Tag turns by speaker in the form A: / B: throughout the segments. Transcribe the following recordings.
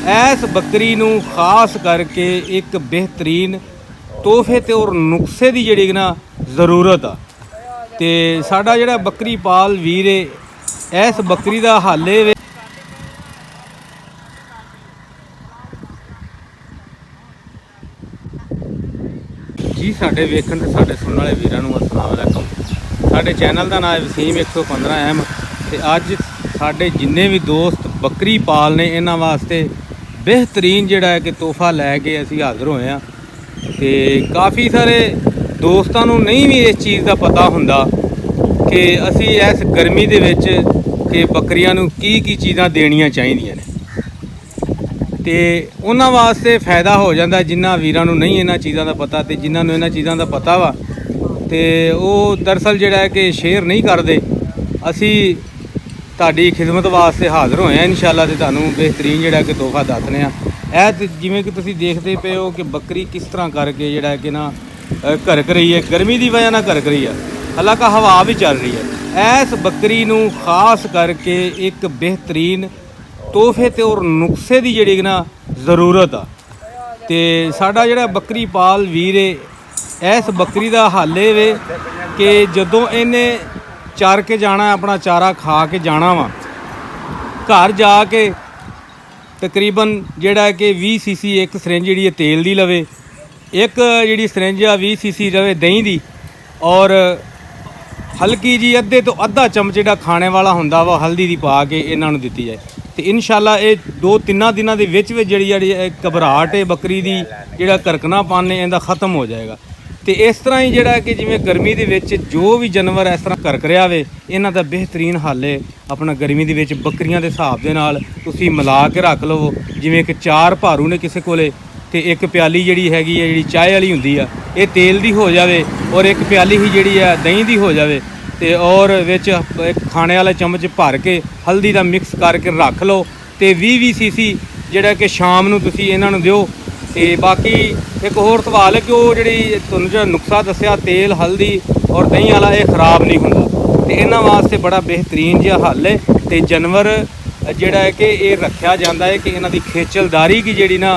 A: इस बकरी नूं खास करके एक बेहतरीन तोहफे ते और नुस्खे की जिहड़ी ना ज़रूरत आ। ते साडा जिहड़ा बकरी पाल वीर है इस बकरी का हाले जी साडे वेखण ते साडे सुनने वाले वीरां नूं अस्सलाम वालेकुम। साडे चैनल का नाम है वसीम 115 M ते अज साडे जिन्ने भी दोस्त बकरी पाल ने इन्हां वास्ते बेहतरीन जिहड़ा है कि तोहफा लैके असीं हाज़र होए हां। ते काफ़ी सारे दोस्तां नूं नहीं भी इस चीज़ का पता हुंदा कि असीं इस गर्मी दे विच कि बकरियां नूं की चीज़ां देणियां चाहीदियां ने ते उन्हां वास्ते फ़ायदा हो जाता जिन्हां वीरां नूं नहीं इन्हां चीज़ां का पता ते जिन्हां नूं इन्हां चीज़ां का पता वा ते ओह दरअसल जिहड़ा है कि शेयर नहीं करते। असीं तुहाडी खिदमत वास्ते हाज़र होए हैं इंशाअल्लाह ते तुहानूं बेहतरीन जिहड़ा कि तोहफा दसने आ। ते जिवें कि तुसीं देखते पे हो कि बकरी किस तरह करके जिहड़ा है कि ना घरक रही है, गर्मी की वजह नाल घरक रही है, हालांकि हवा भी चल रही है। इस बकरी नूं खास करके एक बेहतरीन तोहफे ते और नुस्खे की जिहड़ी ना ज़रूरत आ। ते साडा जिहड़ा बकरी पाल वीर है इस बकरी का हाले वे कि जदों इहने चर के जाना अपना चारा खा के जाना वा घर जाके तकरीबन जिहड़ा कि 20 सीसी एक सरिंज जिहड़ी तेल दी लवे, एक जिहड़ी सरिंज आ 20 सीसी रवे दही दी और हल्की जी अद्धे तो अद्धा चमच जिहड़ा खाने वाला हुंदा वा हल्दी दी पा के इन्हां नूं दित्ती जाए। तो इंशाअल्लाह ये 2-3 दिनों के विच जिहड़ी घबराहट है बकरी दी जिहड़ा घरकना पाने इहदा ख़त्म हो जाएगा। तो इस तरह ही जिहड़ा कि जिवें गर्मी दे विच जो भी जानवर इस तरह घरक रहा वे इन्हां दा बेहतरीन हल है अपना गर्मी दे विच बकरियां दे हिसाब दे नाल तुसीं मिला के रख लवो। जिवें कि 4 भारू ने किसी कोले ते एक प्याली जिहड़ी हैगी है जिहड़ी चाय वाली हुंदी आ ये तेल दी हो जावे और एक प्याली ही जिहड़ी है दही दी हो जावे ते और विच एक खाने वाला चम्मच भर के हल्दी दा मिक्स करके रख लो। ते 20-20 सीसी जिहड़ा कि शाम नूं तुसीं इन्हां नूं दिओ। ते बाकी एक होर सवाल है कि वो जिहड़ी तुहानूं जिहड़ा नुस्खा दस्सिया तेल हल्दी और दही वाला ये खराब नहीं हुंदा ते इन्हां वास्ते बड़ा बेहतरीन जिहा हल है। ते जानवर जिहड़ा है कि ये रखिया जाता है कि इन्हां दी खेचलदारी की जिहड़ी ना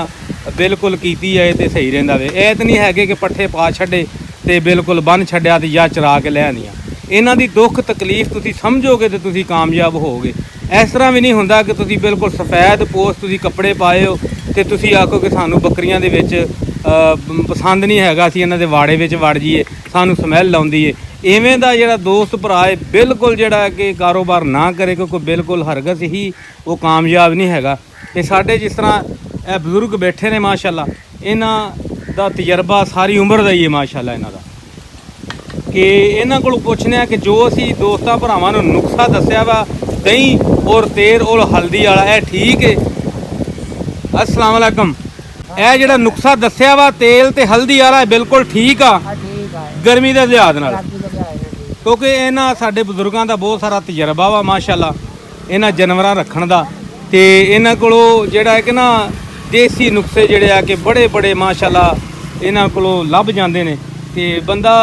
A: बिल्कुल कीती जाए तो सही रहिंदा वे। ये तो नहीं है कि पट्ठे पा छड्डे ते बिल्कुल बन छड्डिया ते या चरा के लै आंदियां। इन्हां दी दुख तकलीफ तुसीं समझोगे तो तुसीं कामयाब होगे। इस तरह भी नहीं हुंदा कि तुसीं बिल्कुल सफ़ैद पोस्ट तुसीं कपड़े पाए हो ते तुसीं आखो कि सानूं बकरियां दे विच पसंद नहीं हैगा असीं इन्हां दे वाड़े विच वड़ जाइए सानूं समैल आउंदी है। इवें दा जिहड़ा दोस्त भरा है बिल्कुल जिहड़ा कि कारोबार ना करे क्योंकि बिल्कुल हरगज़ ही वो कामयाब नहीं हैगा। ते साडे जिस तरह बजुर्ग बैठे ने माशाअल्लाह इन्हां दा तजर्बा सारी उम्र दा ही है माशाअल्लाह इन्हां दा कि इन्हां कोलों पुछने कि जो असीं दोस्तां भरावां नूं नुस्खा दस्सिया वा दही और तेल और हल्दी वाला यह ठीक है। अस्सलाम वालेकुम। यह जिहड़ा नुस्खा दस्सिया वा तेल ते हल्दी वाला बिल्कुल ठीक आ गर्मी के लिहाज नाल क्योंकि इन्हां साडे बजुर्गां दा बहुत सारा तजर्बा वा माशाअल्लाह इन्हां जानवरां रखण दा। ते इन्हां कोलों जिहड़ा है कि ना देसी नुस्खे जिहड़े आ कि बड़े बड़े माशाअल्लाह इन्हां कोलों लभ जांदे ने। ते बंदा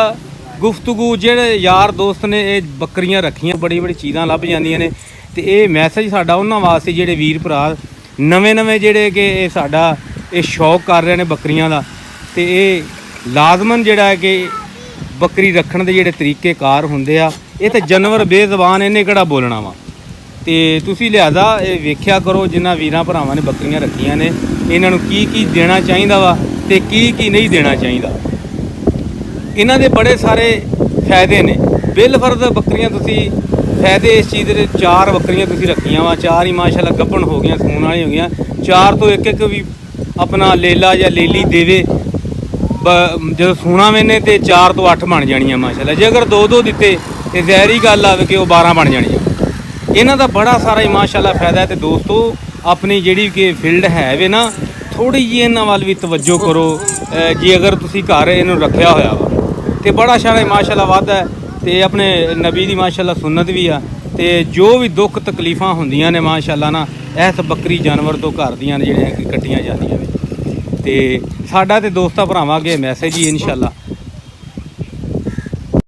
A: गुफ्तगू जिहड़े यार दोस्त ने ये बकरियां रखियां बड़ी बड़ी चीज़ां लभ जांदियां ने। ते ये मैसेज साडा उन्हां वास्ते जिहड़े वीर भरा नवें जिहड़े कि साडा ये शौक कर रहे हैं बकरियां दा ते ये लाजमन जिहड़ा है कि बकरी रखण दे जिहड़े तरीकेकार हुंदे आ ये तो जानवर बेज़बान इन्हें किहड़ा बोलना वा। ते तुसीं लिहाजा ये वेख्या करो जिन्हां वीरां भरावां ने बकरियां रखियां ने इन्हां नूं की देना चाहिदा वा ते की नहीं देना चाहिदा। इन्हां दे बड़े सारे फायदे ने बिलफर्ज बकरियां तुसीं फायदे इस चीज़ के 4 बकरियां तुसीं रखियां वा 4 ही माशाअल्लाह गब्बन हो गई सून वाली हो गई 4 तो एक भी अपना लेला या लेली देवे जो सूना मैंने तो 4 तो 8 बन जानियां माशाअल्लाह। जे अगर 2-2 दिते तो ज़हरी गल आवे कि 12 बन जानियां। इन्हां दा बड़ा सारा ही माशाअल्लाह फायदा है। तो दोस्तों अपनी जिहड़ी कि फील्ड है वे ना थोड़ी जी इन्हां वाल भी तवज्जो करो जे अगर तुसीं घर इन्हूं रखिया होया वा तो बड़ा सारा माशाअल्लाह वादा है। तो अपने नबी दी माशाअल्लाह सुन्नत भी आ। तो जो भी दुख तकलीफां होंदियां ने माशाअल्लाह ना इस बकरी जानवर तो घर दियां जिहड़ियां कट्टियां जांदियां ने। तो साडा तो दोस्तां भरावां अगे मैसेज ही इंशाअल्लाह